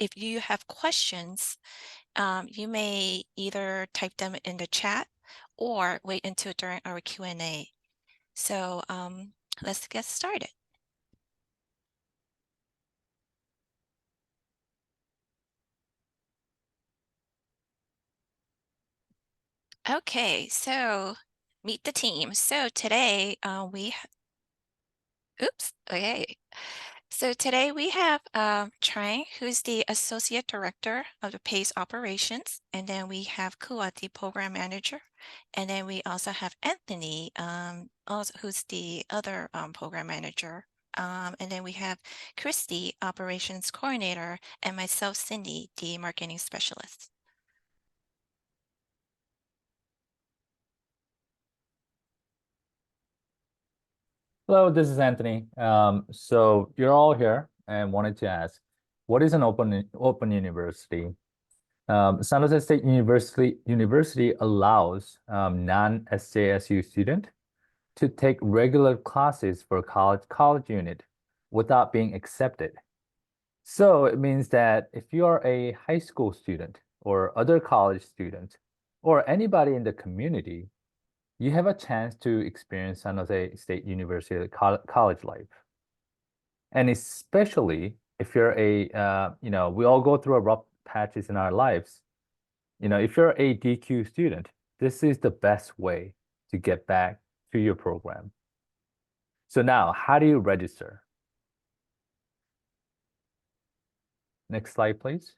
if you have questions, you may either type them in the chat or wait until during our Q&A. So let's get started. Okay, so meet the team. So today oops, okay. So today we have Trang, who's the Associate Director of the PACE Operations, and then we have Kua, the Program Manager, and then we also have Anthony, also who's the other Program Manager, and then we have Christy, Operations Coordinator, and myself, Cindy, the Marketing Specialist. Hello, this is Anthony. So you're all here and wanted to ask, what is an open university? San Jose State University allows non-SJSU student to take regular classes for college unit without being accepted. So it means that if you are a high school student or other college student or anybody in the community, you have a chance to experience San Jose State University college life. And especially if you're we all go through a rough patches in our lives. If you're a DQ student, this is the best way to get back to your program. So now, how do you register? Next slide, please.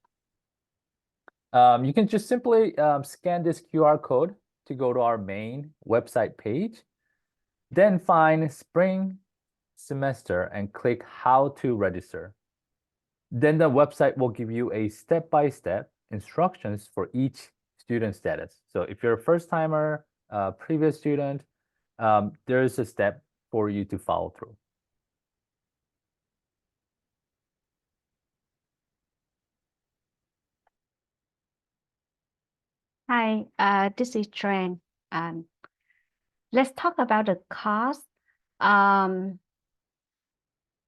You can just simply scan this QR code to go to our main website page, then find spring semester and click how to register. Then the website will give you a step-by-step instructions for each student status. So if you're a first timer, previous student, there's a step for you to follow through. Hi, this is Tran. Let's talk about the cost.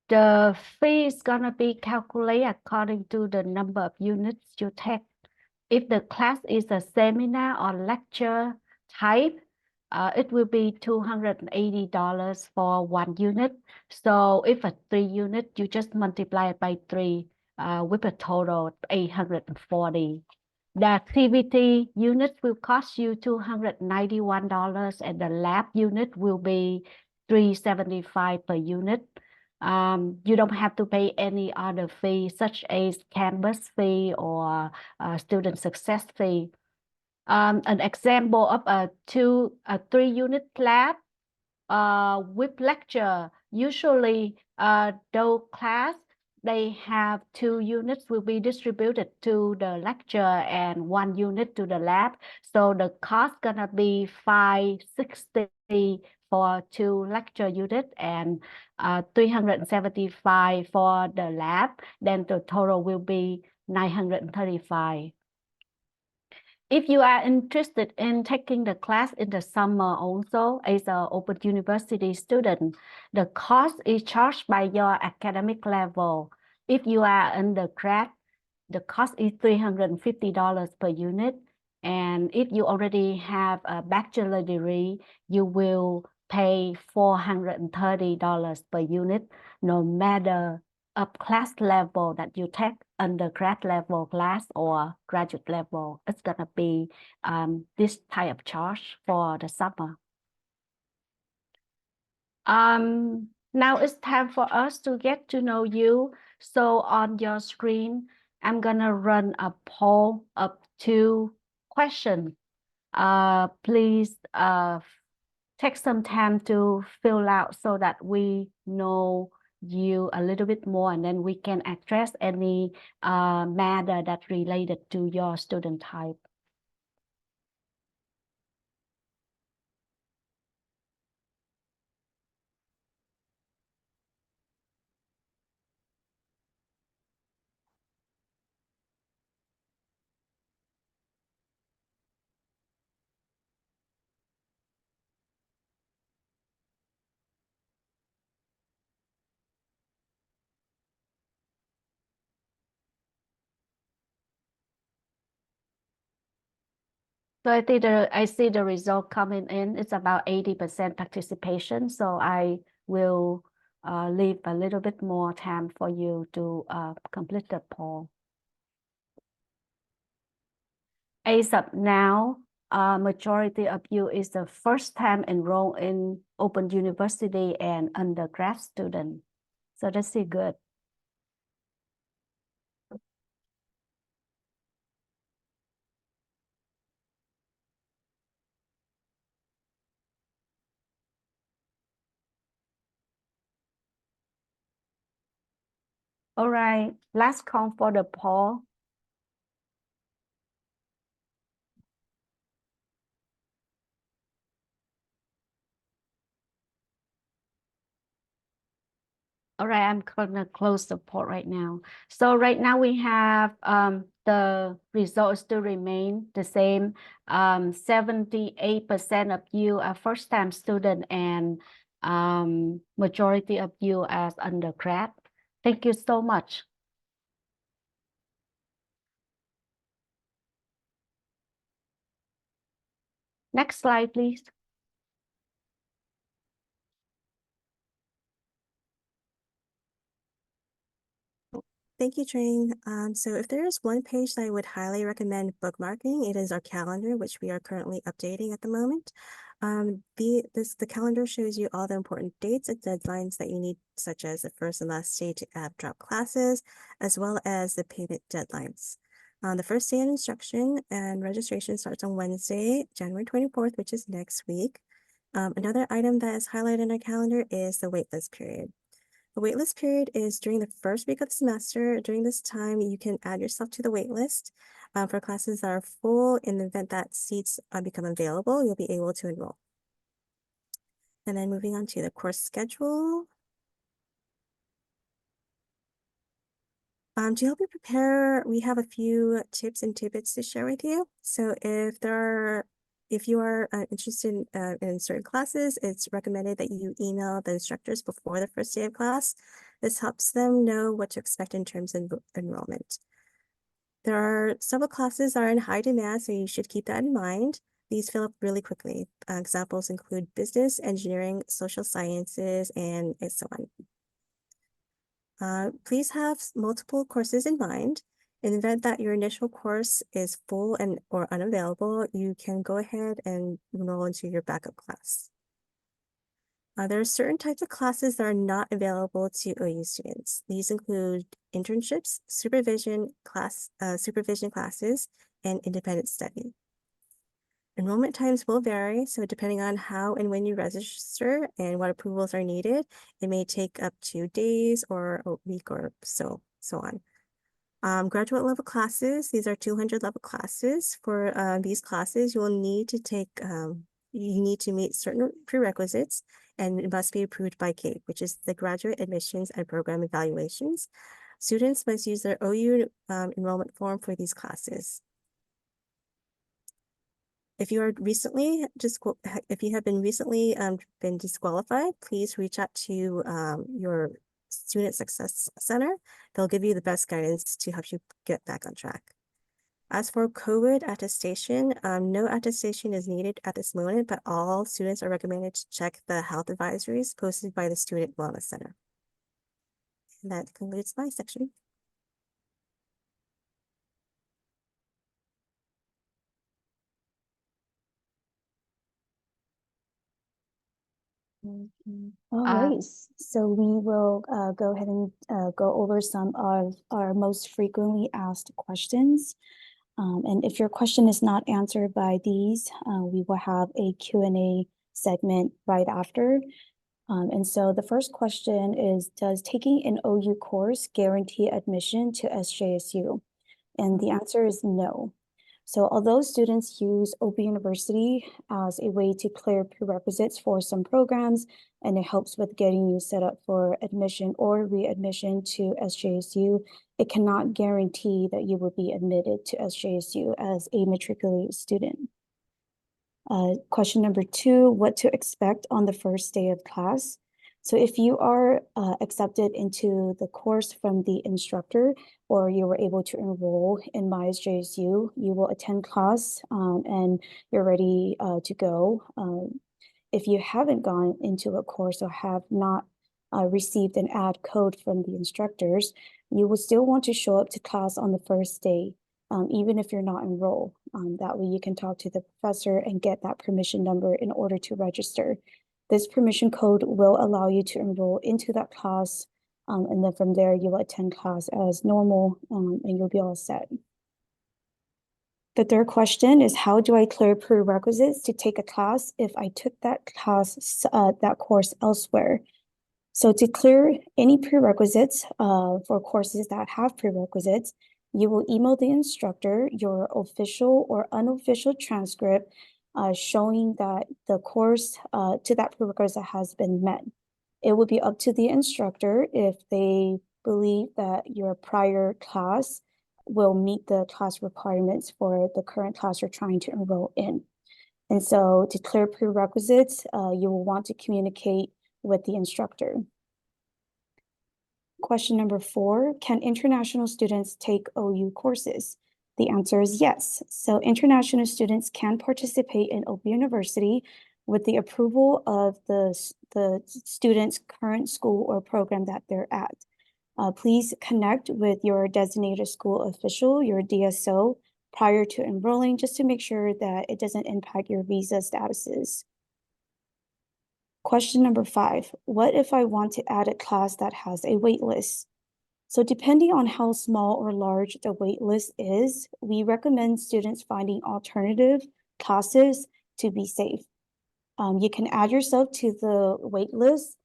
The fee is gonna be calculated according to the number of units you take. If the class is a seminar or lecture type, it will be $280 for 1 unit. So if a 3 unit, you just multiply it by 3 with a total of 840. The activity unit will cost you $291 and the lab unit will be $375 per unit. You don't have to pay any other fee such as campus fee or student success fee. An example of a 3-unit lab with lecture, usually those class they have 2 units will be distributed to the lecture and 1 unit to the lab. So the cost gonna be $560 for 2 lecture unit and $375 for the lab. Then the total will be $935. If you are interested in taking the class in the summer also as an open university student, the cost is charged by your academic level. If you are undergrad, the cost is $350 per unit. And if you already have a bachelor degree, you will pay $430 per unit, no matter of class level that you take, undergrad level class or graduate level. It's gonna be this type of charge for the summer. Now it's time for us to get to know you. So on your screen, I'm gonna run a poll of 2 questions. Please take some time to fill out so that we know you a little bit more, and then we can address any matter that related to your student type. So I see the result coming in. It's about 80% participation. So I will leave a little bit more time for you to complete the poll. As of now, majority of you is the first time enrolled in Open University and undergrad student. So that's good. All right, last call for the poll. All right, I'm gonna close the poll right now. So right now we have the results still remain the same. 78% of you are first-time student and majority of you as undergrad. Thank you so much. Next slide, please. Thank you, Trang. So if there is one page that I would highly recommend bookmarking, it is our calendar, which we are currently updating at the moment. The calendar shows you all the important dates and deadlines that you need, such as the first and last day to add drop classes, as well as the payment deadlines. The first day of instruction and registration starts on Wednesday, January 24th, which is next week. Another item that is highlighted in our calendar is the waitlist period. The waitlist period is during the first week of the semester. During this time, you can add yourself to the waitlist. For classes that are full, in the event that seats become available, you'll be able to enroll. And then moving on to the course schedule. To help you prepare, we have a few tips and tidbits to share with you. So if you are interested in certain classes, it's recommended that you email the instructors before the first day of class. This helps them know what to expect in terms of enrollment. There are several classes that are in high demand, so you should keep that in mind. These fill up really quickly. Examples include business, engineering, social sciences, and so on. Please have multiple courses in mind. In the event that your initial course is full or unavailable, you can go ahead and enroll into your backup class. There are certain types of classes that are not available to OU students. These include internships, supervision classes, and independent study. Enrollment times will vary, so depending on how and when you register and what approvals are needed, it may take up to days or a week or so on. Graduate level classes, these are 200 level classes. For these classes, you will need to you need to meet certain prerequisites, and it must be approved by CAPE, which is the Graduate Admissions and Program Evaluations. Students must use their OU enrollment form for these classes. If you have been recently been disqualified, please reach out to your Student Success Center. They'll give you the best guidance to help you get back on track. As for COVID attestation, no attestation is needed at this moment, but all students are recommended to check the health advisories posted by the Student Wellness Center. And that concludes my section. All right, so we will go ahead and go over some of our most frequently asked questions. And if your question is not answered by these, we will have a Q&A segment right after. And so the first question is, does taking an OU course guarantee admission to SJSU? And the answer is no. So although students use Open University as a way to clear prerequisites for some programs, and it helps with getting you set up for admission or readmission to SJSU, it cannot guarantee that you will be admitted to SJSU as a matriculated student. Question number 2, what to expect on the first day of class? So if you are accepted into the course from the instructor, or you were able to enroll in my SJSU, you will attend class and you're ready to go. If you haven't gone into a course or have not received an ad code from the instructors, you will still want to show up to class on the first day, even if you're not enrolled. That way you can talk to the professor and get that permission number in order to register. This permission code will allow you to enroll into that class, and then from there you will attend class as normal, and you'll be all set. The third question is, how do I clear prerequisites to take a class if I took that class, that course elsewhere? So to clear any prerequisites for courses that have prerequisites, you will email the instructor your official or unofficial transcript showing that the course to that prerequisite has been met. It will be up to the instructor if they believe that your prior class will meet the class requirements for the current class you're trying to enroll in. And so to clear prerequisites, you will want to communicate with the instructor. Question number 4, can international students take OU courses? The answer is yes. So international students can participate in Open University with the approval of the student's current school or program that they're at. Please connect with your designated school official, your DSO, prior to enrolling, just to make sure that it doesn't impact your visa statuses. Question number 5, what if I want to add a class that has a wait list? So depending on how small or large the wait list is, we recommend students finding alternative classes to be safe. You can add yourself to the wait list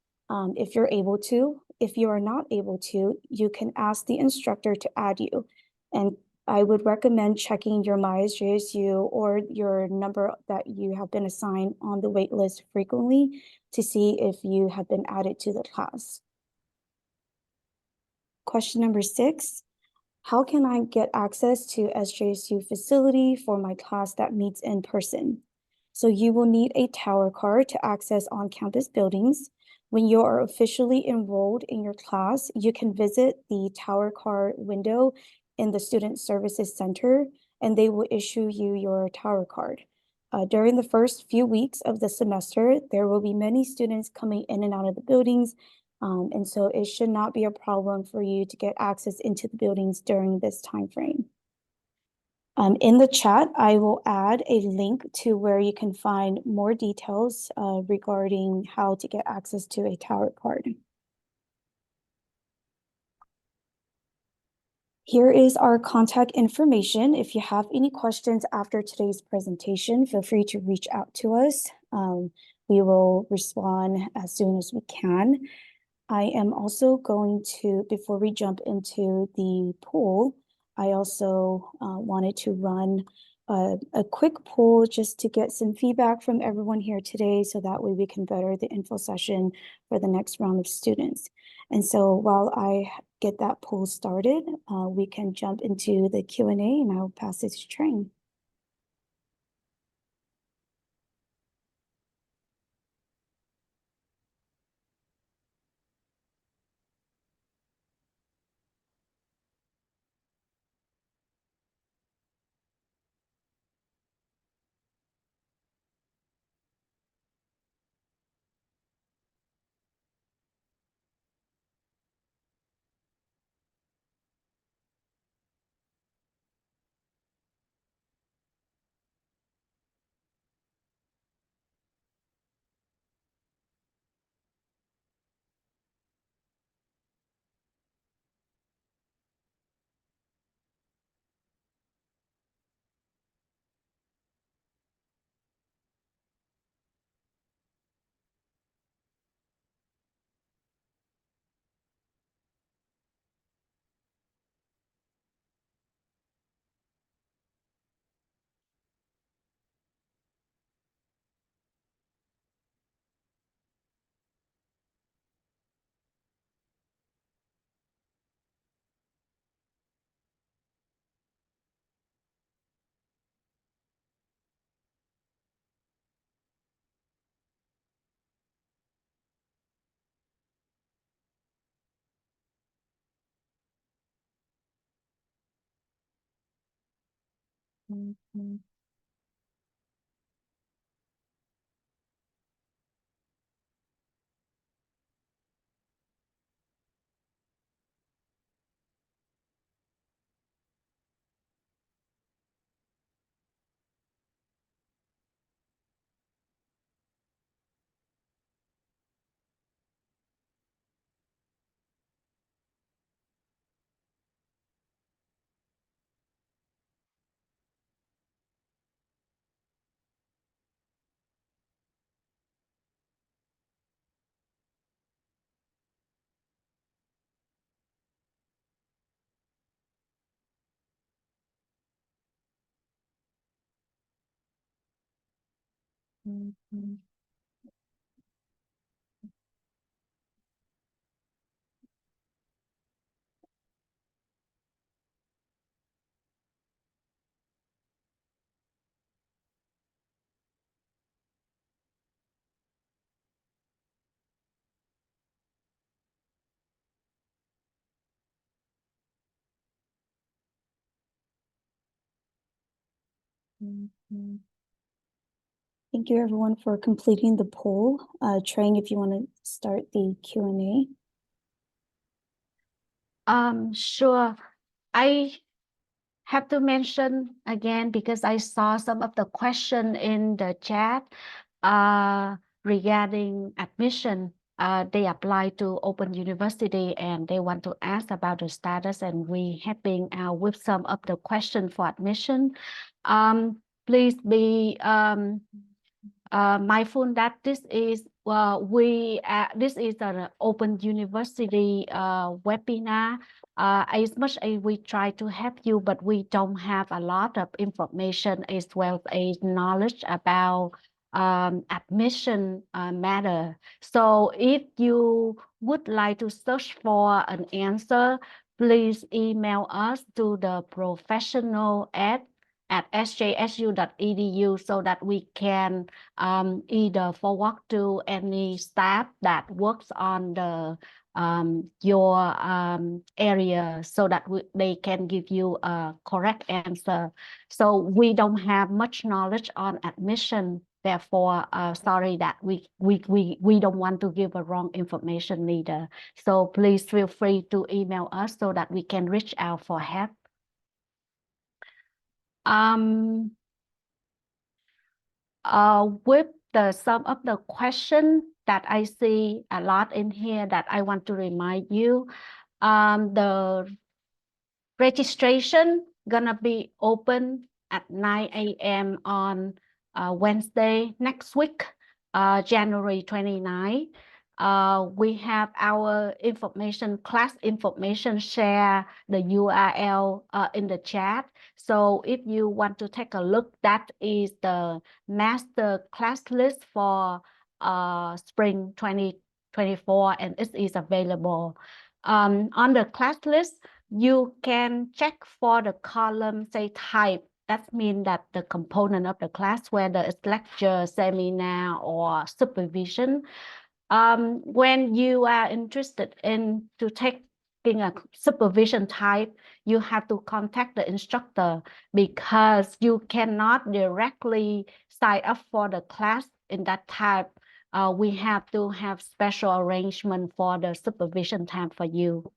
if you're able to. If you are not able to, you can ask the instructor to add you. And I would recommend checking your MySJSU or your number that you have been assigned on the wait list frequently to see if you have been added to the class. Question number 6, how can I get access to SJSU facility for my class that meets in person? So you will need a tower card to access on-campus buildings. When you are officially enrolled in your class, you can visit the tower card window in the Student Services Center, and they will issue you your tower card. During the first few weeks of the semester, there will be many students coming in and out of the buildings, and so it should not be a problem for you to get access into the buildings during this time frame. In the chat, I will add a link to where you can find more details regarding how to get access to a tower card. Here is our contact information. If you have any questions after today's presentation, feel free to reach out to us. We will respond as soon as we can. I am also going to, before we jump into the poll, I also wanted to run a quick poll just to get some feedback from everyone here today, so that way we can better the info session for the next round of students. And so while I get that poll started, we can jump into the Q&A, and I'll pass it to Trang. Thank you everyone for completing the poll. Trang, if you want to start the Q&A. Sure. I have to mention again because I saw some of the question in the chat regarding admission. They apply to Open University and they want to ask about the status, and we helping out with some of the question for admission. Please be mindful that this is this is an Open University webinar. As much as we try to help you, but we don't have a lot of information as well as knowledge about admission matter. So if you would like to search for an answer, please email us to the professional at sjsu.edu so that we can either forward to any staff that works on the your area so that they can give you a correct answer. So we don't have much knowledge on admission. Therefore, sorry that we don't want to give a wrong information either. So please feel free to email us so that we can reach out for help. With some of the question that I see a lot in here that I want to remind you, the registration gonna be open at 9 a.m. on Wednesday next week, January 29. We have our information, class information, share the URL in the chat. So if you want to take a look, that is the master class list for spring 2024, and it is available. On the class list, you can check for the column, say type. That means that the component of the class, whether it's lecture, seminar, or supervision. When you are interested in to taking a supervision type, you have to contact the instructor because you cannot directly sign up for the class in that type. We have to have special arrangement for the supervision time for you.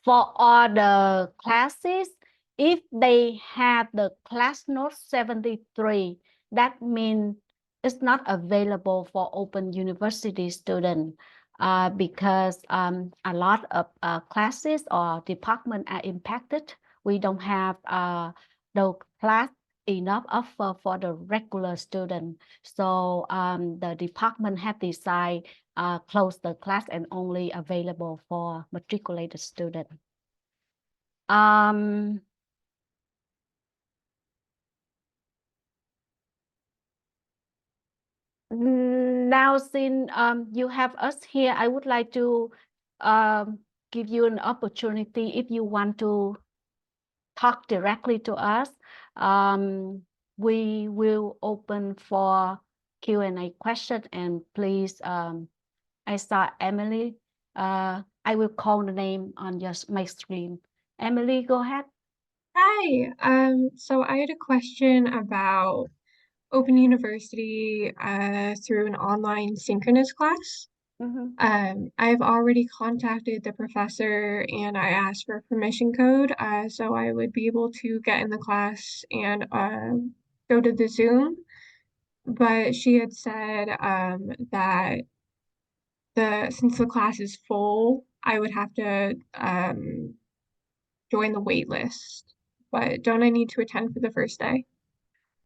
For all the classes, if they have the class note 73, that means it's not available for Open University students because a lot of classes or departments are impacted. We don't have the class enough offer for the regular student. So the department have decided close the class and only available for matriculated students. Now, since you have us here, I would like to give you an opportunity if you want to talk directly to us. We will open for Q&A question, and please, I saw Emily. I will call the name on my screen. Emily, go ahead. Hi. So I had a question about Open University through an online synchronous class. Mhm. I've already contacted the professor and I asked for a permission code so I would be able to get in the class and go to the Zoom. But she had said that since the class is full, I would have to join the wait list. But don't I need to attend for the first day?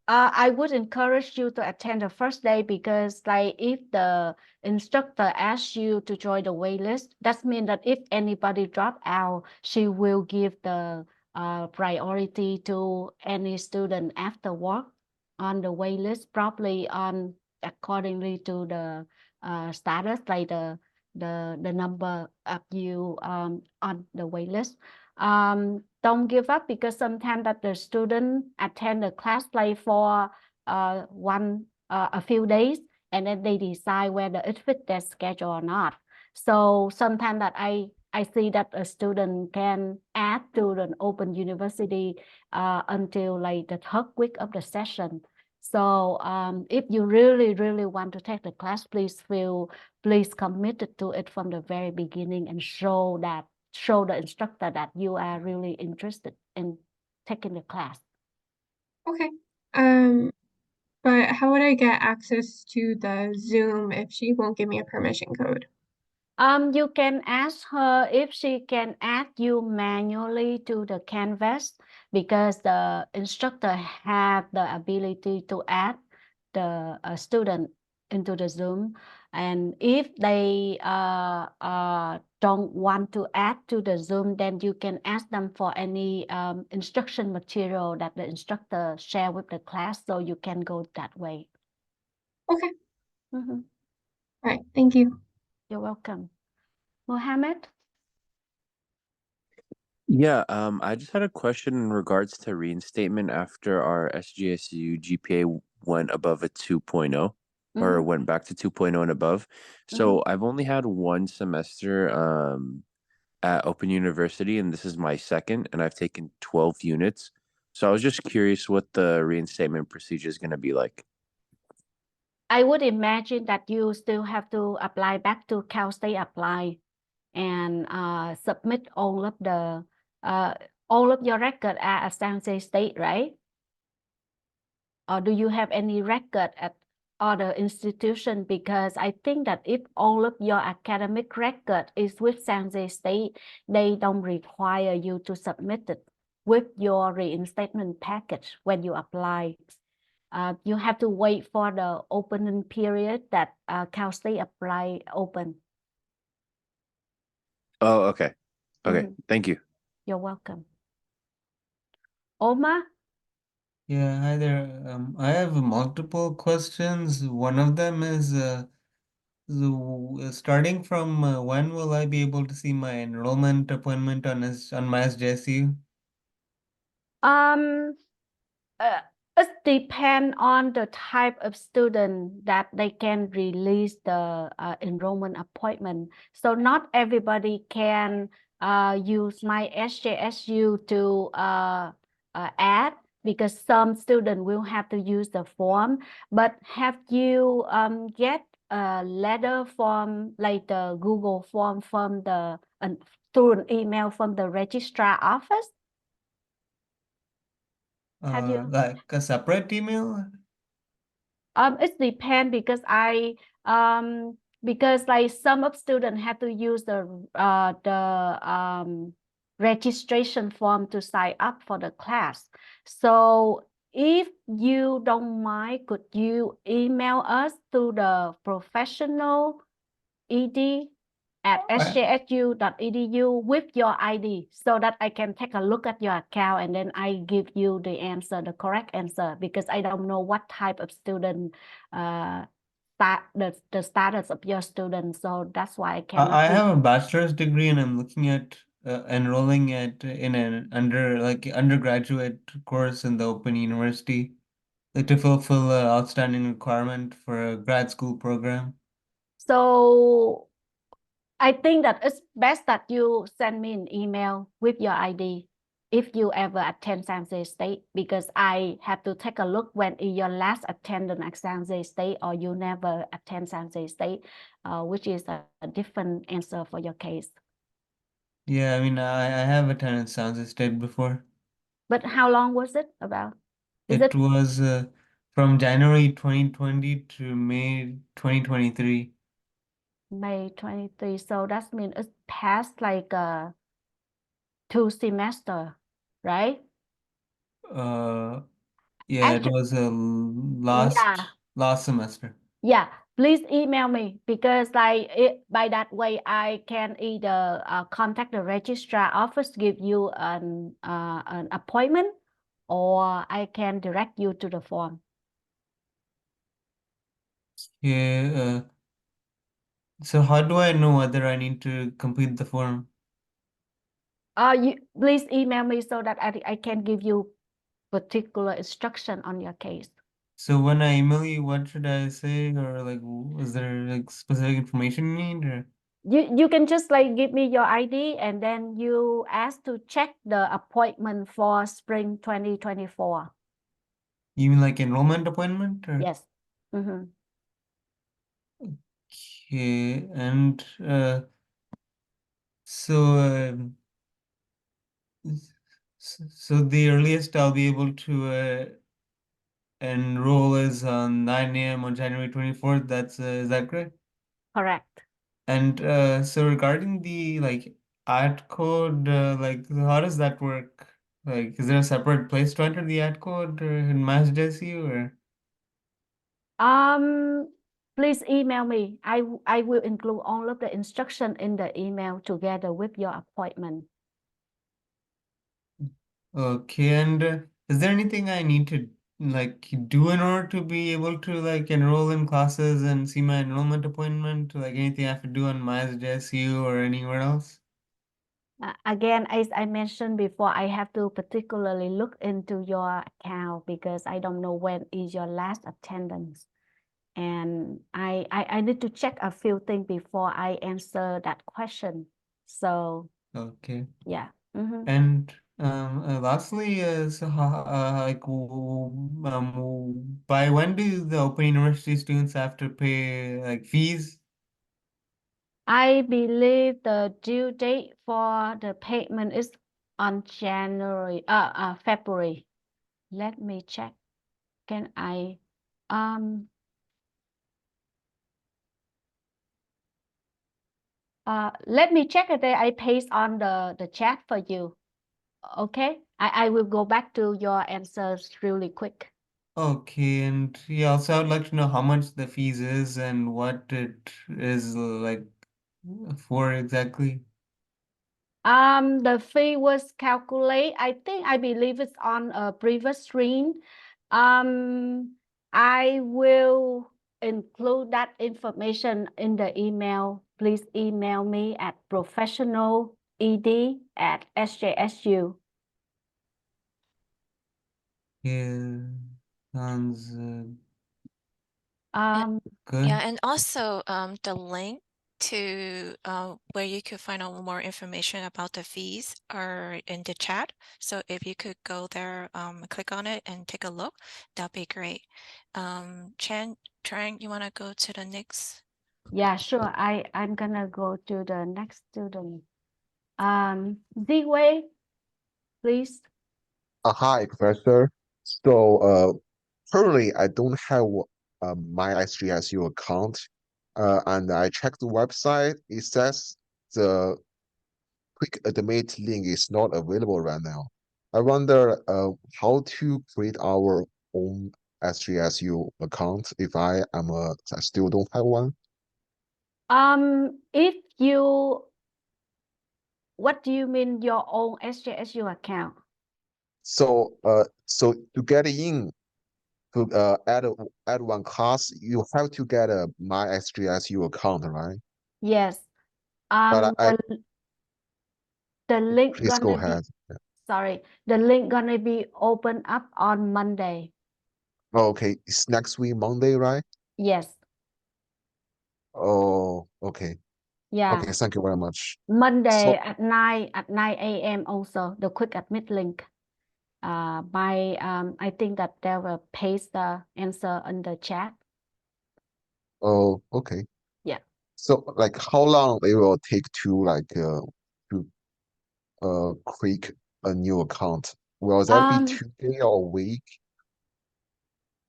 I would encourage you to attend the first day because like if the instructor asks you to join the wait list, that means that if anybody drop out, she will give the priority to any student afterward on the wait list, probably on accordingly to the status, like the number of you on the wait list. Don't give up because sometimes that the student attend the class like for a few days and then they decide whether it fits their schedule or not. So sometimes that I see that a student can add to an open university until like the third week of the session. So if you really want to take the class, please commit to it from the very beginning and show the instructor that you are really interested in taking the class. Okay. But how would I get access to the Zoom if she won't give me a permission code? You can ask her if she can add you manually to the Canvas because the instructor have the ability to add the student into the Zoom. And if they don't want to add to the Zoom, then you can ask them for any instruction material that the instructor share with the class, so you can go that way. Okay. Mhm. All right. Thank you. You're welcome. Mohammed? Yeah, I just had a question in regards to reinstatement after our SJSU GPA went above a 2.0 or Mhm. went back to 2.0 and above. So I've only had one semester at Open University, and this is my second, and I've taken 12 units. So I was just curious what the reinstatement procedure is going to be like. I would imagine that you still have to apply back to Cal State Apply and submit all of your record at San Jose State, right? Or do you have any record at other institution? Because I think that if all of your academic record is with San Jose State, they don't require you to submit it with your reinstatement package when you apply. You have to wait for the opening period that Cal State Apply open. Oh, okay. Okay. Mhm. Thank you. You're welcome. Omar? Yeah, hi there. I have multiple questions. One of them is starting from when will I be able to see my enrollment appointment on my SJSU? Uh, it depends on the type of student that they can release the enrollment appointment. So not everybody can use my SJSU to add because some student will have to use the form. But have you get a letter from like the Google form from the through an email from the registrar office? Have you? Like a separate email? It depends because like some of students have to use the registration form to sign up for the class. So if you don't mind, could you email us to the professional ed at sjsu.edu with your ID so that I can take a look at your account and then I give you the answer, the correct answer, because I don't know what type of student the status of your student. So that's why I cannot I give. have a bachelor's degree and I'm looking at enrolling in an undergraduate course in the Open University, like to fulfill an outstanding requirement for a grad school program. So I think that it's best that you send me an email with your ID. if you ever attend San Jose State, because I have to take a look when is your last attendance at San Jose State or you never attend San Jose State, which is a different answer for your case. Yeah, I mean, I have attended San Jose State before. But how long was it about? Is It it was from January 2020 to May 2023. May 23? So that means it's past like 2 semester, right? Yeah, it Actually, was yeah. last semester. Yeah, please email me because by that way I can either contact the registrar office, give you an appointment, or I can direct you to the form. Yeah, so how do I know whether I need to complete the form? You please email me so that I can give you particular instruction on your case. So when I email you, what should I say? Or like, is there like specific information you need? Or You can just like give me your ID and then you ask to check the appointment for spring 2024. you mean like enrollment appointment? Or Yes. Mm-hmm. okay, and so so the earliest I'll be able to enroll is on 9 a.m. on January 24th. That's is that correct? Correct. And so regarding the like ad code, like how does that work? Like, is there a separate place to enter the ad code in MassJSU or? Please email me. I will include all of the instruction in the email together with your appointment. Okay, and is there anything I need to like do in order to be able to like enroll in classes and see my enrollment appointment? Like anything I have to do on MassJSU or anywhere else? Again, as I mentioned before, I have to particularly look into your account because I don't know when is your last attendance. And I need to check a few things before I answer that question. So Okay. yeah. Mm-hmm. And lastly, so like by when do the Open University students have to pay like fees? I believe the due date for the payment is on February. Let me check. Can I let me check it there. I paste on the chat for you. Okay. I will go back to your answers really quick. Okay, and yeah, also I would like to know how much the fees is and what it is like for exactly. The fee was calculated. I believe it's on a previous screen. I will include that information in the email. Please email me at professionaled@sjsu. Yeah, sounds And, yeah, good. and also the link to where you could find out more information about the fees are in the chat. So if you could go there, click on it and take a look, that'd be great. Trang, you want to go to the next? Yeah, sure. I'm gonna go to the next student. Ziwei, please. Hi, Professor. So, currently I don't have my SJSU account, and I checked the website. It says the quick admit link is not available right now. I wonder how to create our own SJSU account if I still don't have one. If you, what do you mean your own SJSU account? So to get in to add one class, you have to get a my SJSU account, right? Yes. But I The link please go gonna be, ahead. sorry, the link gonna be open up on Monday. Oh, okay, it's next week, Monday, right? Yes. Oh, okay. Yeah. Okay, thank you very much. Monday So, at 9 a.m. also the quick admit link. I think that they will paste the answer in the chat. oh, okay. Yeah. So, like, how long it will take to create a new account? Will that be 2 days or a week?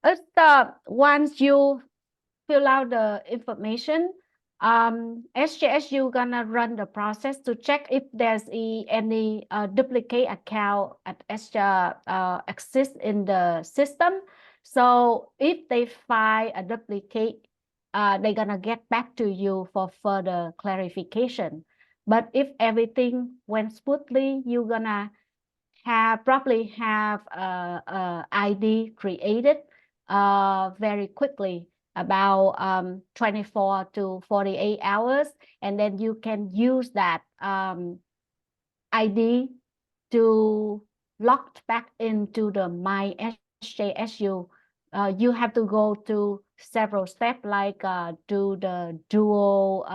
It's once you fill out the information, SJSU gonna run the process to check if there's any duplicate account at exist in the system. So if they find a duplicate, they're gonna get back to you for further clarification. But if everything went smoothly, you're gonna probably have a ID created very quickly, about 24 to 48 hours, and then you can use that ID to log back into the My SJSU. You have to go to several steps like do the dual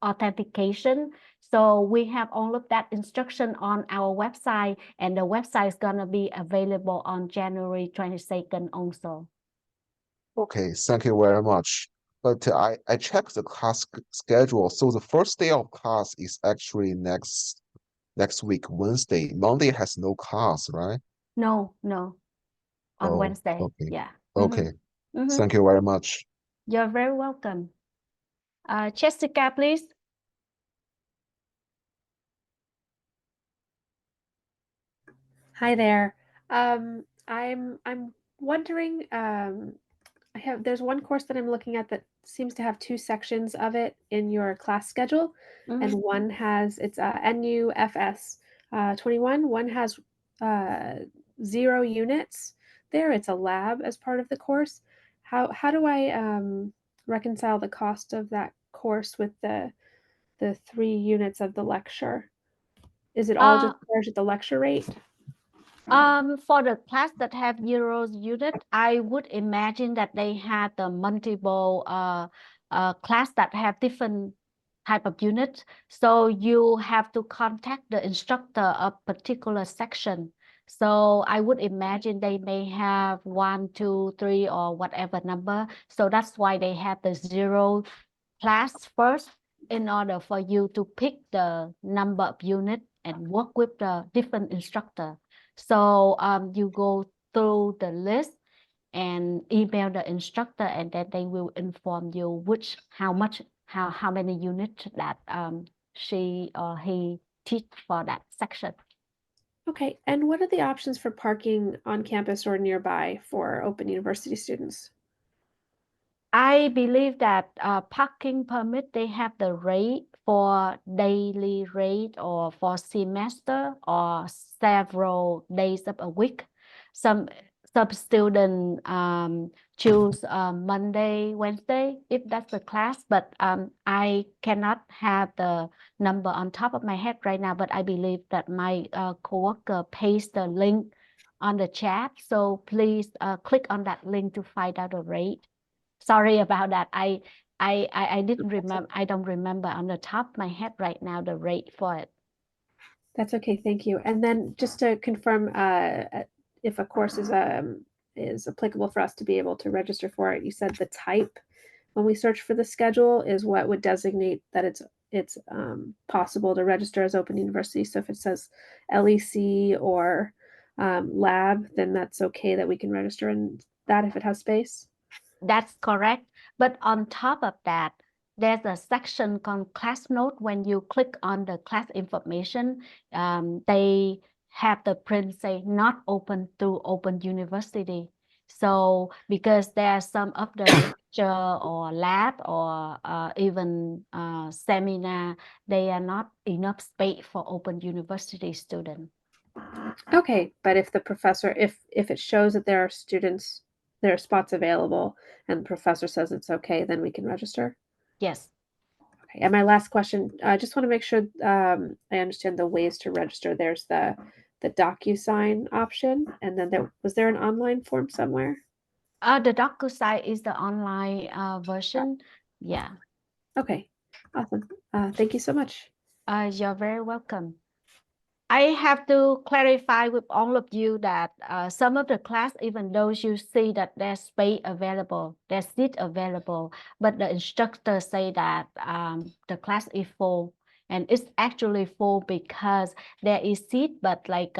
authentication. So we have all of that instruction on our website, and the website is gonna be available on January 22nd also. Okay, thank you very much. But I checked the class schedule. So the first day of class is actually next week, Wednesday. Monday has no class, right? No, on Oh, Wednesday. okay. Yeah. Okay. Mhm. Thank you very much. You're very welcome. Jessica, please. Hi there. I'm wondering, there's one course that I'm looking at that seems to have two sections of it in your class schedule, and one has it's NUFS 21. One has 0 units there. It's a lab as part of the course. How do I reconcile the cost of that course with the 3 units of the lecture? Is it all just charged at the lecture rate? For the class that have Euros unit, I would imagine that they had the multiple class that have different type of units. So you have to contact the instructor of particular section. So I would imagine they may have 1, 2, 3, or whatever number. So that's why they have the 0 class first, in order for you to pick the number of unit and work with the different instructor. So you go through the list and email the instructor, and then they will inform you how many units that she or he teach for that section. Okay, and what are the options for parking on campus or nearby for Open University students? I believe that parking permit, they have the rate for daily rate or for semester or several days of a week. Some students choose Monday, Wednesday, if that's the class, but I cannot have the number on top of my head right now, but I believe that my coworker pasted the link on the chat. So please click on that link to find out the rate. Sorry about that. I didn't remember. I don't remember on the top of my head right now the rate for it. That's okay, thank you. And then just to confirm, if a course is applicable for us to be able to register for it, you said the type when we search for the schedule is what would designate that it's possible to register as Open University. So if it says LEC or lab, then that's okay that we can register in that if it has space. That's correct. But on top of that, there's a section called class note. When you click on the class information, they have the print say not open to Open University. So because there are some of the lecture or lab or even seminar, they are not enough space for Open University students. Okay, but if the professor, if it shows that there are spots available and the professor says it's okay, then we can register? Yes. Okay, and my last question, I just want to make sure I understand the ways to register. There's the DocuSign option, and then was there an online form somewhere? The DocuSign is the online version. Yeah. Okay, Awesome. Thank you so much. You're very welcome. I have to clarify with all of you that some of the class, even though you see that there's space available, there's seat available, but the instructor say that the class is full, and it's actually full because there is seat, but like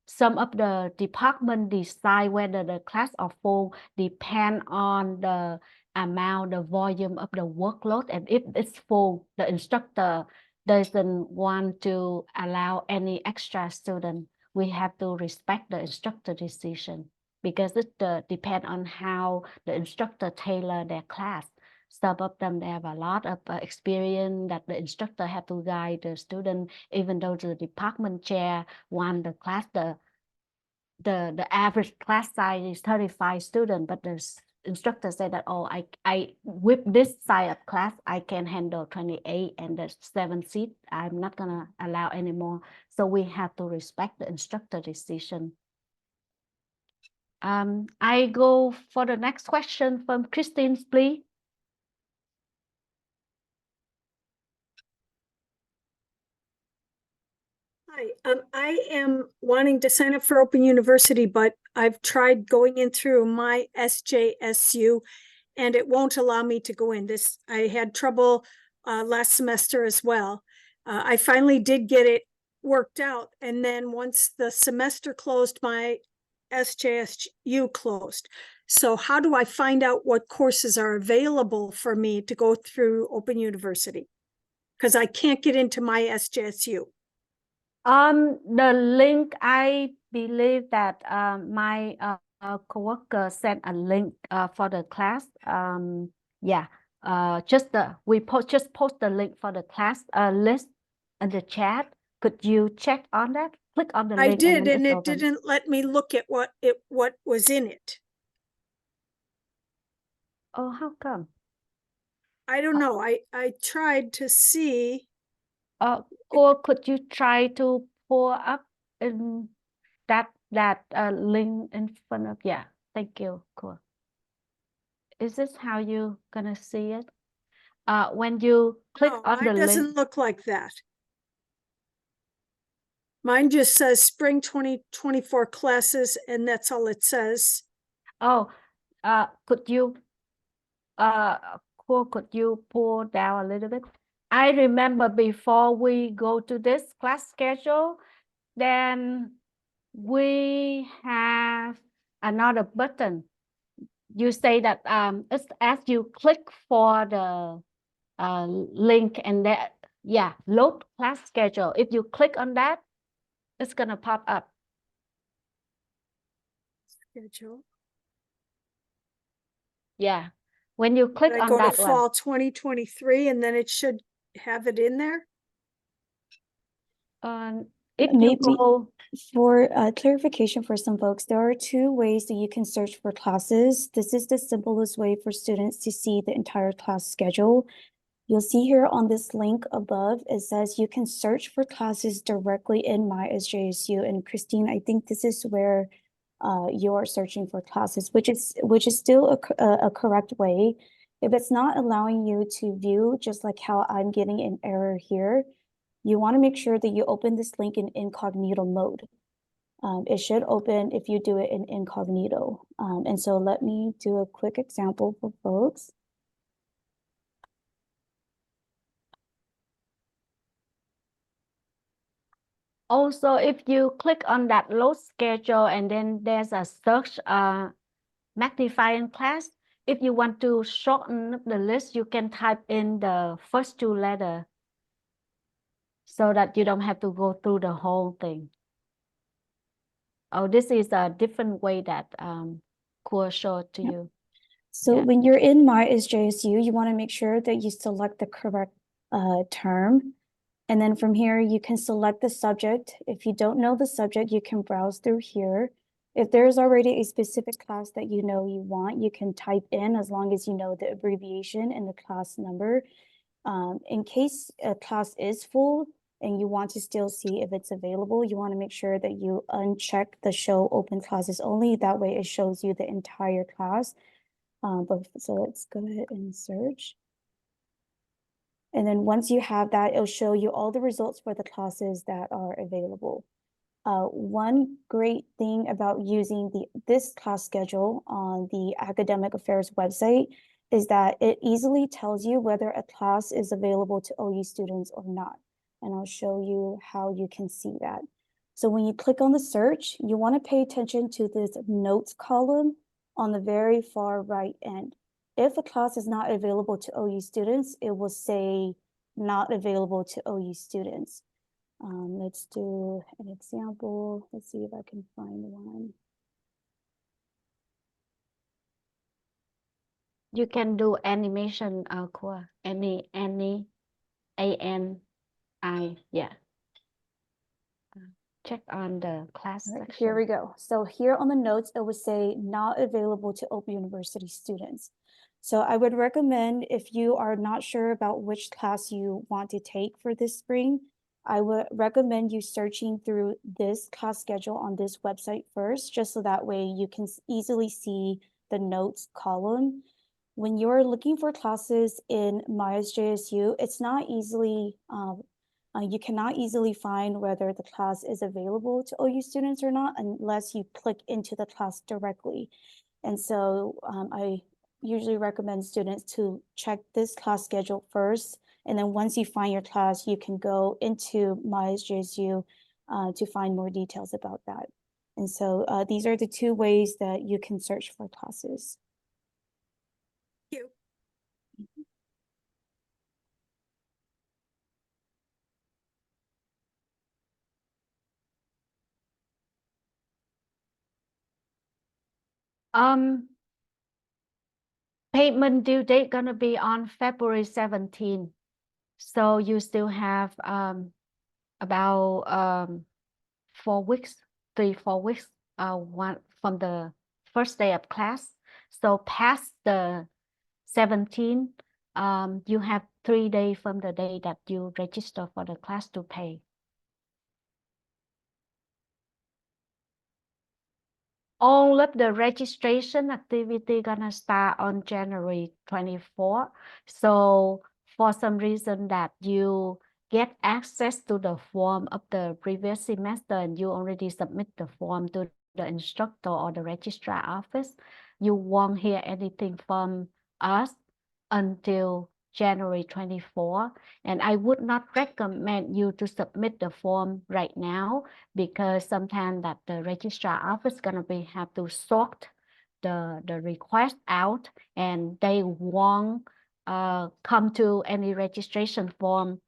some of the department decide whether the class are full depend on the amount, the volume of the workload, and if it's full, the instructor doesn't want to allow any extra student. We have to respect the instructor decision because it depends on how the instructor tailor their class. Some of them, they have a lot of experience that the instructor have to guide the student, even though the department chair want the class, the average class size is 35 students, but the instructor said that, oh, I with this size of class, I can handle 28 and the 7 seat. I'm not gonna allow anymore. So we have to respect the instructor decision. I go for the next question from Christine, please. Hi, I am wanting to sign up for Open University, but I've tried going in through my SJSU and it won't allow me to go in. I had trouble last semester as well. I finally did get it worked out. And then once the semester closed, my SJSU closed. So how do I find out what courses are available for me to go through Open University? Because I can't get into my SJSU. The link, I believe that my coworker sent a link for the class. Yeah, we just post the link for the class list in the chat. Could you check on that? Click on the link. I did, and it open. didn't let me look at what was in it. Oh, how come? I don't know. I tried to see. Or could you try to pull up in that link in front of? Yeah, thank you. Cool. Is this how you gonna see it? When you click on the Mine doesn't link. look like that. Mine just says spring 2024 classes, and that's all it says. Oh, could you could you pull down a little bit? I remember before we go to this class schedule, then we have another button. You say that it's as you click for the link and that, yeah, load class schedule. If you click on that, it's gonna pop up. Schedule. Yeah, when you click on go that to one. fall 2023, and then it should have it in there. If Maybe you go for clarification for some folks, there are 2 ways that you can search for classes. This is the simplest way for students to see the entire class schedule. You'll see here on this link above, it says you can search for classes directly in my SJSU. And Christine, I think this is where you are searching for classes, which is still a correct way. If it's not allowing you to view, just like how I'm getting an error here, you want to make sure that you open this link in incognito mode. It should open if you do it in incognito. And so let me do a quick example for folks. Also, if you click on that load schedule and then there's a search magnifying class, if you want to shorten the list, you can type in the first 2 letters so that you don't have to go through the whole thing. Oh, this is a different way that Kua showed to you. So when you're in my SJSU, you want to make sure that you select the correct term. And then from here, you can select the subject. If you don't know the subject, you can browse through here. If there's already a specific class that you know you want, you can type in as long as you know the abbreviation and the class number. In case a class is full and you want to still see if it's available, you want to make sure that you uncheck the show open classes only. That way it shows you the entire class. So let's go ahead and search. And then once you have that, it'll show you all the results for the classes that are available. One great thing about using this class schedule on the Academic Affairs website is that it easily tells you whether a class is available to OU students or not. And I'll show you how you can see that. So when you click on the search, you want to pay attention to this notes column on the very far right end. If a class is not available to OU students, it will say not available to OU students. Let's do an example. Let's see if I can find one. You can do animation, Core. Any, A-N-I, yeah. Check on the class section. Here we go. So here on the notes, it would say not available to Open University students. So I would recommend, if you are not sure about which class you want to take for this spring, I would recommend you searching through this class schedule on this website first, just so that way you can easily see the notes column. When you're looking for classes in my SJSU, it's not easily, you cannot easily find whether the class is available to OU students or not unless you click into the class directly. And so I usually recommend students to check this class schedule first. And then once you find your class, you can go into my SJSU to find more details about that. And so these are the two ways that you can search for classes. Thank you. Payment due date gonna be on February 17. So you still have about 4 weeks, 3-4 weeks, one from the first day of class. So past the 17, you have 3 days from the day that you register for the class to pay. All of the registration activity gonna start on January 24. So for some reason that you get access to the form of the previous semester and you already submit the form to the instructor or the registrar office, you won't hear anything from us until January 24. And I would not recommend you to submit the form right now, because sometimes that the registrar office gonna have to sort the request out, and they won't come to any registration form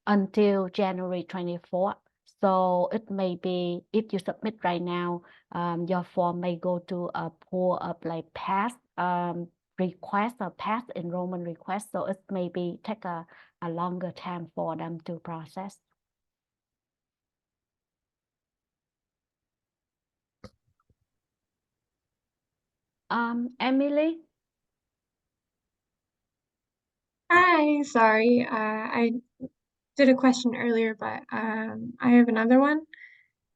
until January 24th. So it may be, if you submit right now, your form may go to a pool of like past request or past enrollment request. So it may take a longer time for them to process. Emily? Hi, sorry. I did a question earlier, but I have another one.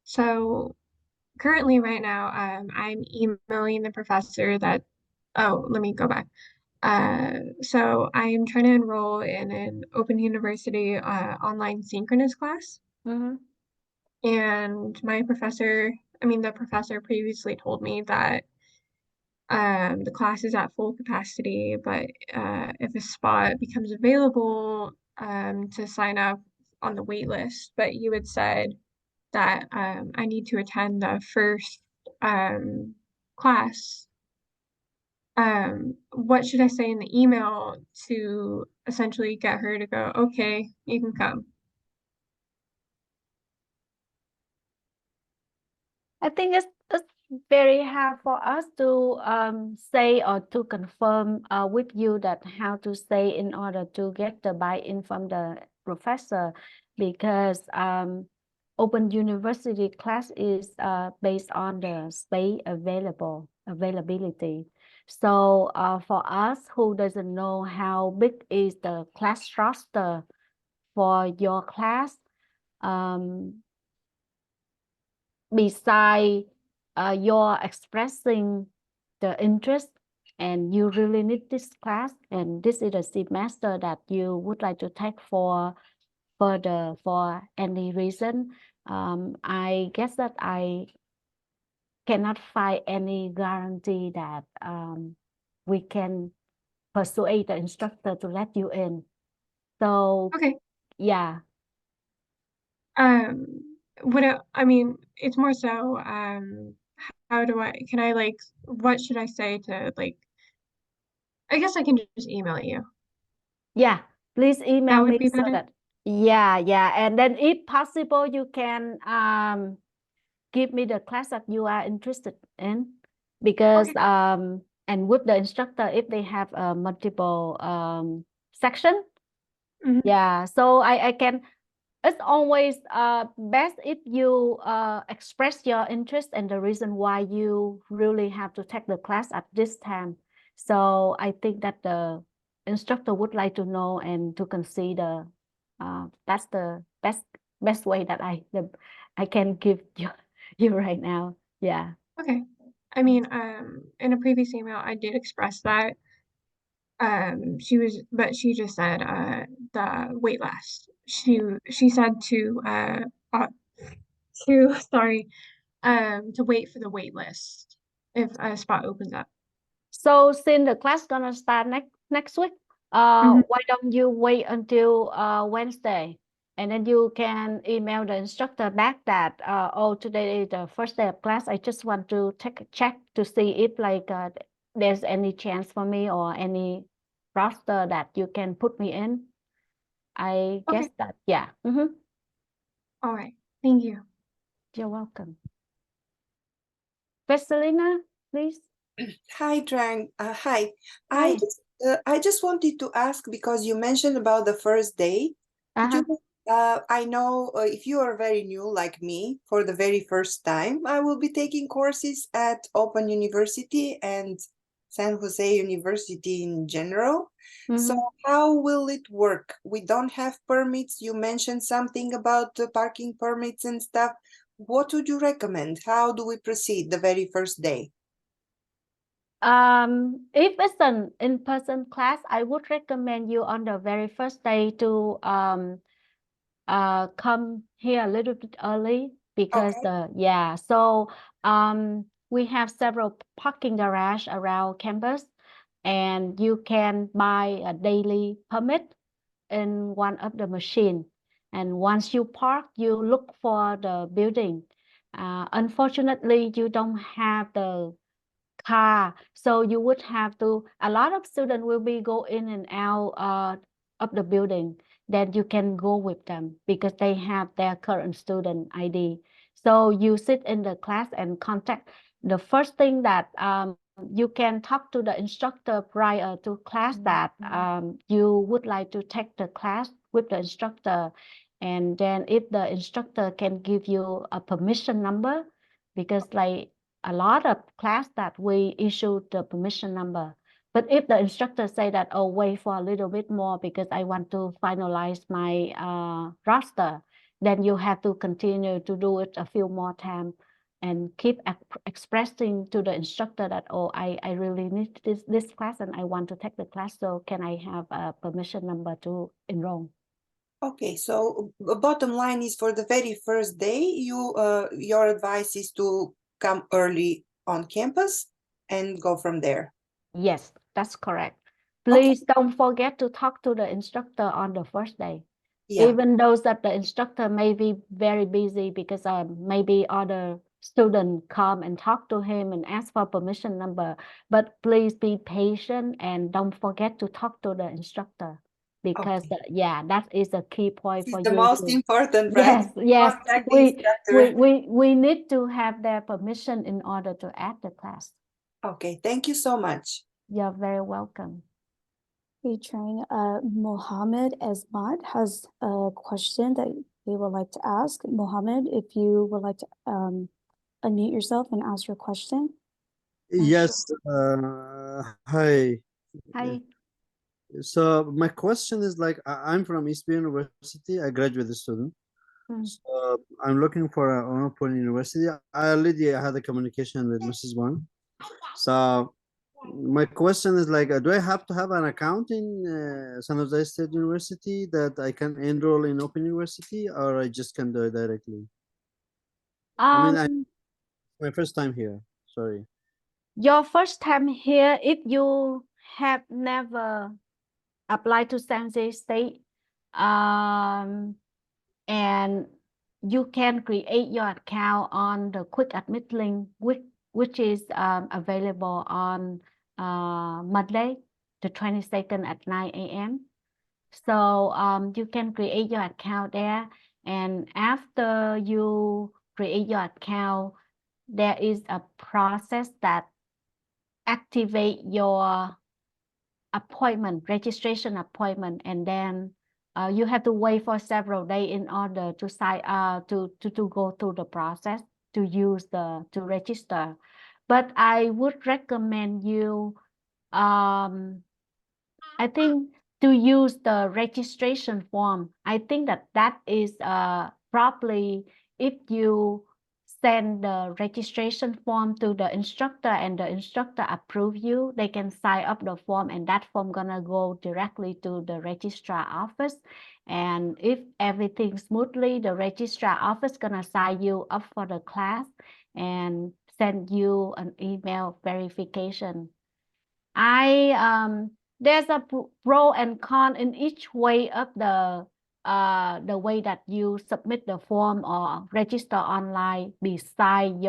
So currently right now, I'm emailing the professor that, oh, let me go back. So I'm trying to enroll in an Open University online synchronous class. Mm-hmm. And the professor previously told me that the class is at full capacity, but if a spot becomes available to sign up on the wait list, but you had said that I need to attend the first class. What should I say in the email to essentially get her to go, okay, you can come? I think it's very hard for us to say or to confirm with you that how to say in order to get the buy-in from the professor, because Open University class is based on the space availability. So for us who doesn't know how big is the class roster for your class, besides your expressing the interest and you really need this class, and this is a semester that you would like to take for further for any reason, I guess that I cannot find any guarantee that we can persuade the instructor to let you in. So Okay. yeah. I mean, it's more so, can I like, what should I say to like, I guess I can just email you. Yeah, please That email would me be so better. that yeah, and then if possible you can give me the class that you are interested in, because Okay. and with the instructor if they have a multiple section. Mhm. Yeah, so I can, it's always best if you express your interest and the reason why you really have to take the class at this time. So I think that the instructor would like to know and to consider. That's the best way that I can give you right now. Yeah. Okay. I mean, in a previous email, I did express that. But she just said, the wait list. She said sorry, to wait for the wait list if a spot opens up. So since the class gonna start next week, Mhm. why don't you wait until Wednesday, and then you can email the instructor back that oh, today is the first day of class. I just want to take a check to see if like there's any chance for me or any roster that you can put me in. I guess Okay. that yeah. All right. Thank you. You're welcome. Vesselina, please. Hi, Trang. Hi. Hi. I just wanted to ask because you mentioned about the first day. Could you? I know if you are very new like me, for the very first time, I will be taking courses at Open University and San Jose University in general. So how will it work? We don't have permits. You mentioned something about the parking permits and stuff. What would you recommend? How do we proceed the very first day? If it's an in-person class, I would recommend you on the very first day to come here a little bit early, because so we have several parking garage around campus, and you can buy a daily permit in one of the machine. And once you park, you look for the building. Unfortunately, you don't have the car, so you would have to, a lot of students will be go in and out of the building. Then you can go with them because they have their current student ID. So you sit in the class and contact. The first thing that you can talk to the instructor prior to class that you would like to take the class with the instructor. And then if the instructor can give you a permission number, because like a lot of class that we issue the permission number. But if the instructor say that, oh, wait for a little bit more because I want to finalize my roster, then you have to continue to do it a few more times and keep expressing to the instructor that, oh, I really need this class and I want to take the class. So can I have a permission number to enroll? Okay, so bottom line is for the very first day, your advice is to come early on campus and go from there. Yes, that's correct. Please don't forget to talk to the instructor on the first day. Yeah. Even though that the instructor may be very busy because maybe other students come and talk to him and ask for permission number, but please be patient and don't forget to talk to the instructor, because that is a key point for the you most to, important, right? yes, Contact the instructor. we need to have their permission in order to add the class. Okay, thank you so much. You're very welcome. Okay, Trang, Mohammed Esmat has a question that they would like to ask. Mohammed, if you would like to unmute yourself and ask your question. Yes, hi. Hi. So my question is like, I'm from East Bay University, a graduate student. So I'm looking for an open university. I already had a communication with Mrs. Wang. So my question is like, do I have to have an account in San Jose State University that I can enroll in Open University, or I just can do it directly? I mean, my first time here. Sorry. Your first time here, if you have never applied to San Jose State, and you can create your account on the quick admit link, which is available on Monday, the 22nd at 9 a.m. So you can create your account there, and after you create your account, there is a process that activate your appointment, registration appointment, and then you have to wait for several days in order to sign to go through the process to register. But I would recommend you I think to use the registration form. I think that is probably if you send the registration form to the instructor and the instructor approve you, they can sign up the form, and that form gonna go directly to the registrar office. And if everything smoothly, the registrar office gonna sign you up for the class and send you an email verification. There's a pro and con in each way of the way that you submit the form or register online. Besides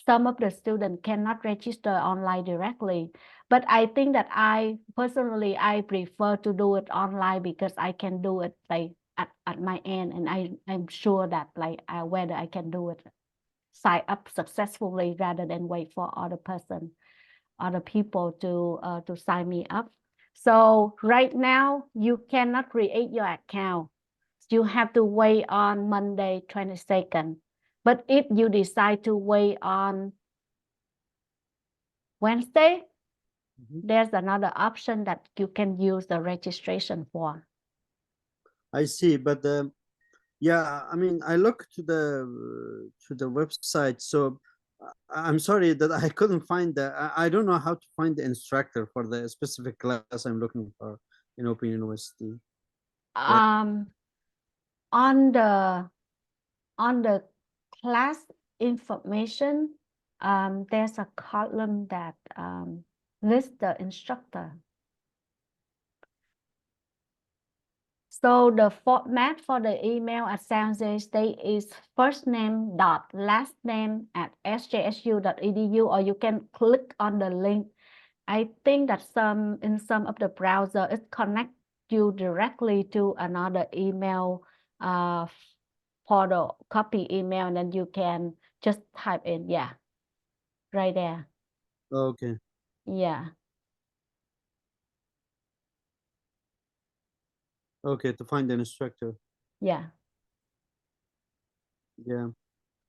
some of the students cannot register online directly, but I think that I prefer to do it online because I can do it like at my end, and I'm sure that like whether I can do it sign up successfully rather than wait for other people to sign me up. So right now you cannot create your account. You have to wait on Monday 22nd. But if you decide to wait on Wednesday, there's another option that you can use the registration form. I see, but yeah, I mean, I look to the website, so I'm sorry that I couldn't find I don't know how to find the instructor for the specific class I'm looking for in Open University. On the class information, there's a column that lists the instructor. So the format for the email at San Jose State is first name dot last name at sjsu.edu, or you can click on the link. I think that in some of the browser it connects you directly to another email for the copy email, and then you can just type in, yeah, right there. Okay. Yeah. Okay, to find an instructor. Yeah. Yeah.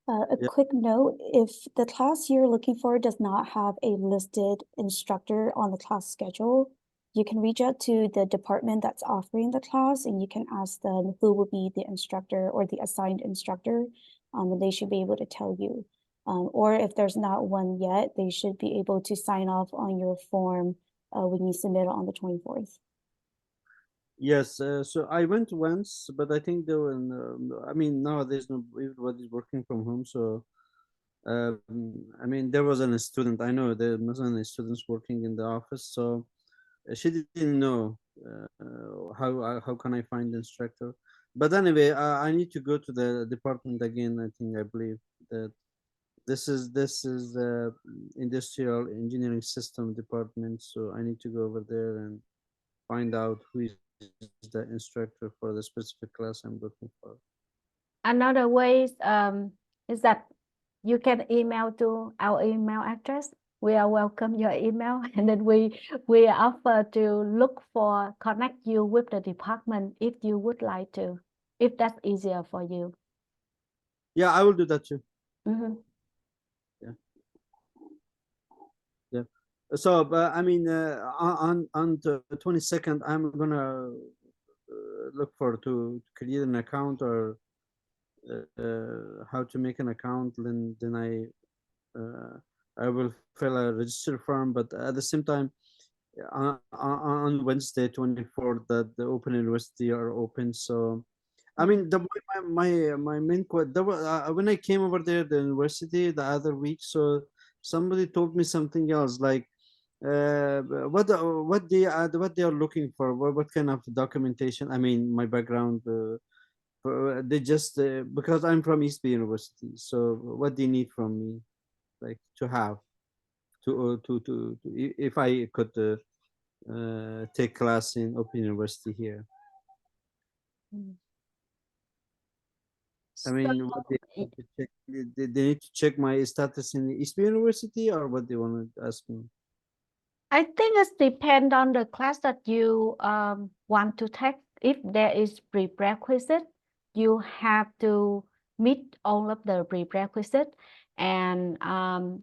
A quick note, if the class you're looking for does not have a listed instructor on the class schedule, you can reach out to the department that's offering the class and you can ask them who will be the instructor or the assigned instructor, and they should be able to tell you. Or if there's not one yet, they should be able to sign off on your form when you submit it on the 24th. Yes, so I went once, but I think there were, I mean, nowadays everybody's working from home, so I mean, there wasn't a student. I know there wasn't any students working in the office, so she didn't know how can I find the instructor. But anyway, I need to go to the department again. I believe that this is the industrial engineering system department, so I need to go over there and find out who is the instructor for the specific class I'm looking for. Another way is that you can email to our email address. We are welcome your email, and then we offer to connect you with the department if you would like to, if that's easier for you. Yeah, I will do that too. Yeah. Yeah. So, I mean, on the 22nd, I'm gonna look for to create an account or how to make an account. Then I I will fill a register form, but at the same time, on Wednesday 24th, that the Open University are open. So, I mean, my main when I came over there, the university the other week, so somebody told me something else, like what they are looking for, what kind of documentation. I mean, my background. They just because I'm from East Bay University, so what they need from me, like to have if I could take class in Open University here. I mean, what they need to check, they need to check my status in East Bay University, or what they want to ask me. I think it depends on the class that you want to take. If there is prerequisite, you have to meet all of the prerequisite, and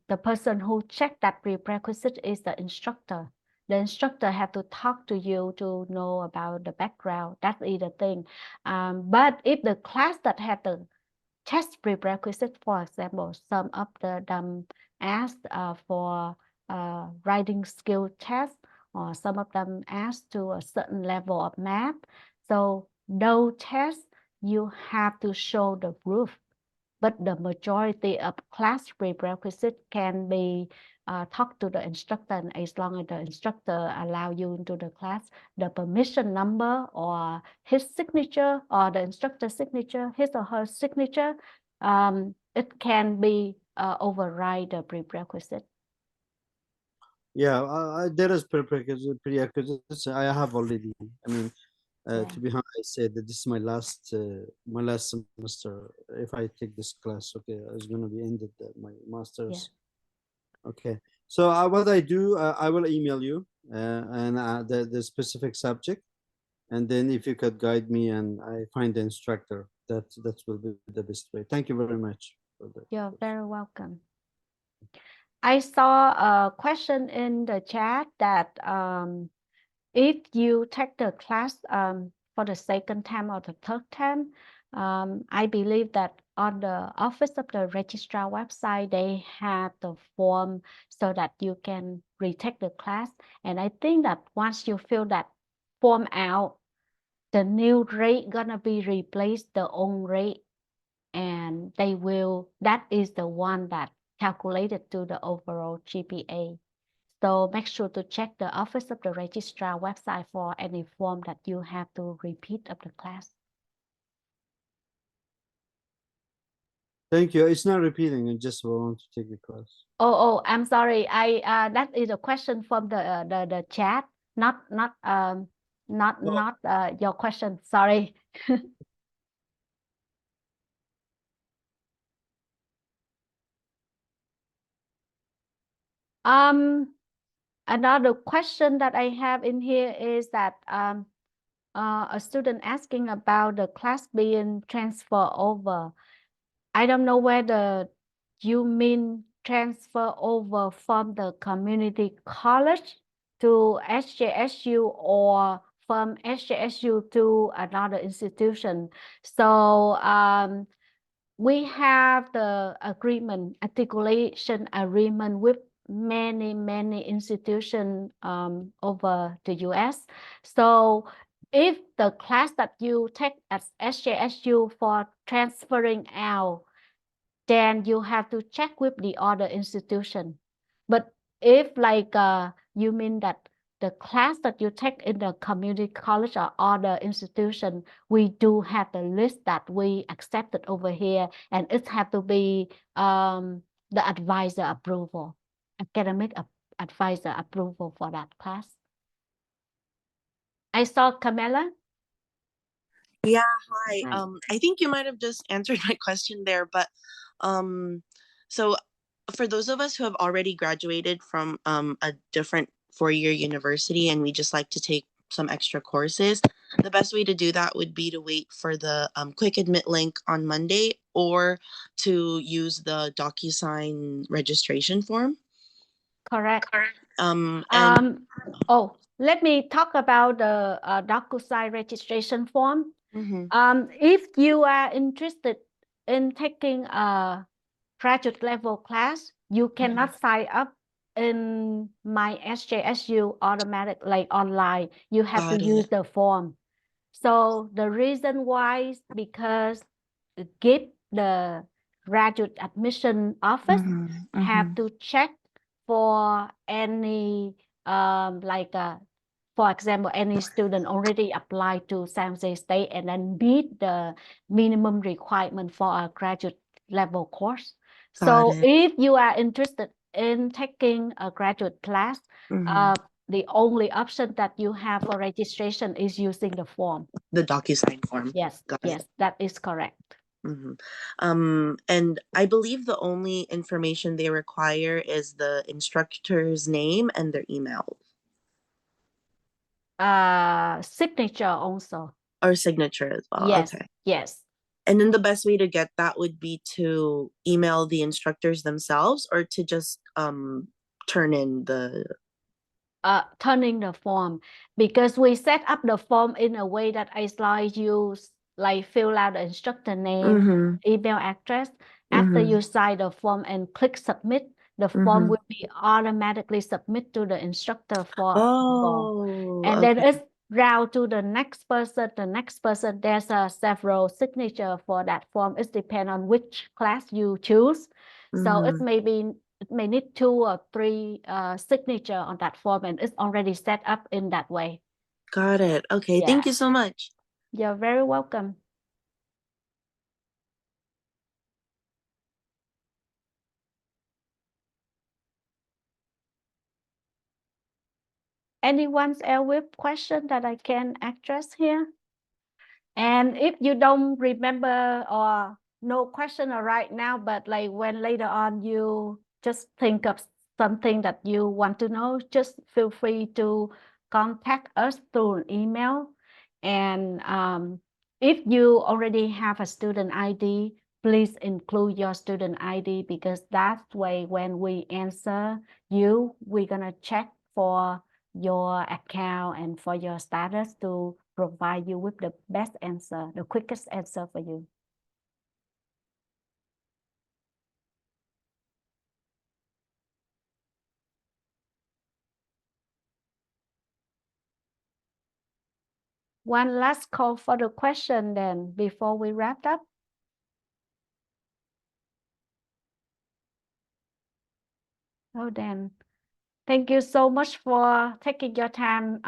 the person who checked that prerequisite is the instructor. The instructor have to talk to you to know about the background. That is the thing. But if the class that had the test prerequisite, for example, some of them asked for writing skill test, or some of them asked to a certain level of math. So no test, you have to show the proof. But the majority of class prerequisite can be talked to the instructor, and as long as the instructor allow you into the class, the permission number or his signature or the instructor's signature, his or her signature, it can be override the prerequisite. Yeah, there is prerequisites. I have already. I mean, to be honest, I said that this is my last semester. If I take this class, okay, it's gonna be ended my master's. Yeah. Okay, so what I do, I will email you and the specific subject, and then if you could guide me and I find the instructor, that will be the best way. Thank you very much. You're very welcome. I saw a question in the chat that if you take the class for the second time or the third time, I believe that on the Office of the Registrar website, they have the form so that you can retake the class. And I think that once you fill that form out, the new rate gonna be replaced the old rate, and that is the one that calculated to the overall GPA. So make sure to check the Office of the Registrar website for any form that you have to repeat of the class. Thank you. It's not repeating. I just want to take the class. Oh, I'm sorry. That is a question from the chat, not your question. Sorry. Another question that I have in here is that a student asking about the class being transfer over. I don't know whether you mean transfer over from the community college to SJSU or from SJSU to another institution. So we have the articulation agreement with many institutions over the US. So if the class that you take at SJSU for transferring out, then you have to check with the other institution. But if like you mean that the class that you take in the community college or other institution, we do have the list that we accepted over here, and it have to be the advisor approval, academic advisor approval for that class. I saw Camilla. Yeah, hi. I think you might have just answered my question there, but so for those of us who have already graduated from a different four-year university and we just like to take some extra courses, the best way to do that would be to wait for the quick admit link on Monday, or to use the DocuSign registration form. Correct. Oh, let me talk about the DocuSign registration form. mm-hmm. If you are interested in taking a graduate level class, You cannot sign up in my SJSU automatic, like online. You have to use the form. So the reason why is because the graduate admission office have to check for any for example, any student already applied to San Jose State and then meet the minimum requirement for a graduate level course. So if you are interested in taking a graduate class, the only option that you have for registration is using the form. The DocuSign form. Yes, yes, that is correct. And I believe the only information they require is the instructor's name and their email. Signature also. Or signature as well. Yes, okay. Yes. And then the best way to get that would be to email the instructors themselves or to just turn in the turning the form, because we set up the form in a way that it's like you fill out the instructor name, email address. After you sign the form and click submit, the form will be automatically submit to the instructor for approval. And then it's route to the next person. The next person, there's several signature for that form. It depends on which class you choose. So it may need 2 or 3 signature on that form, and it's already set up in that way. Got it. Okay, thank you so much. You're very welcome. Anyone else with question that I can address here? And if you don't remember or no question right now, but like when later on you just think of something that you want to know, just feel free to contact us through an email. And if you already have a student ID, please include your student ID, because that way when we answer you, we're gonna check for your account and for your status to provide you with the best answer, the quickest answer for you. One last call for the question then before we wrap up. Oh, then. Thank you so much for taking your time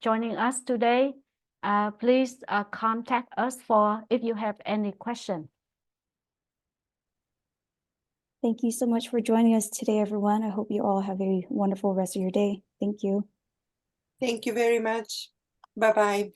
joining us today. Please contact us if you have any question. Thank you so much for joining us today, everyone. I hope you all have a wonderful rest of your day. Thank you. Thank you very much. Bye-bye.